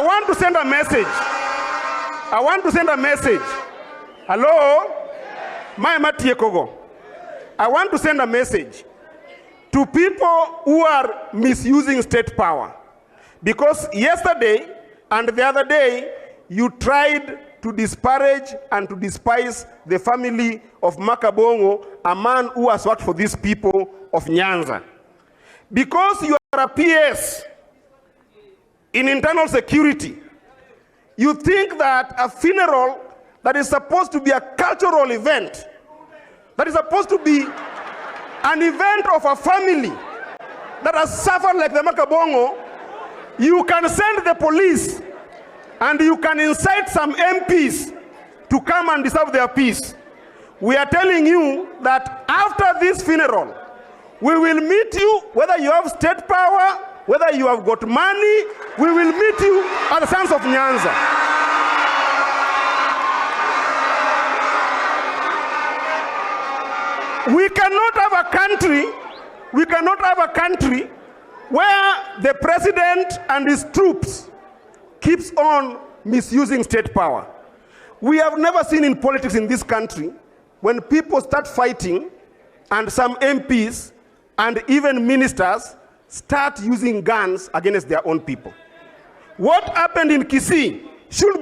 I want to send a message. Hello? My Matiekogo. I want to send a message to people who are misusing state power. Because yesterday and the other day, you tried to disparage and to despise the family of Makabongo, a man who has worked for these people of Nyanza. Because you are a PS in internal security, you think that a funeral that is supposed to be a cultural event, that is supposed to be an event of a family that has suffered like the Makabongo, you can send the police and you can incite some MPs to come and disturb their peace. We are telling you that after this funeral, we will meet you, whether you have state power, whether you have got money, we will meet you as the sons of Nyanza. We cannot have a country where the president and his troops keeps on misusing state power. We have never seen in politics in this country when people start fighting and some MPs and even ministers start using guns against their own people. What happened in Kisii should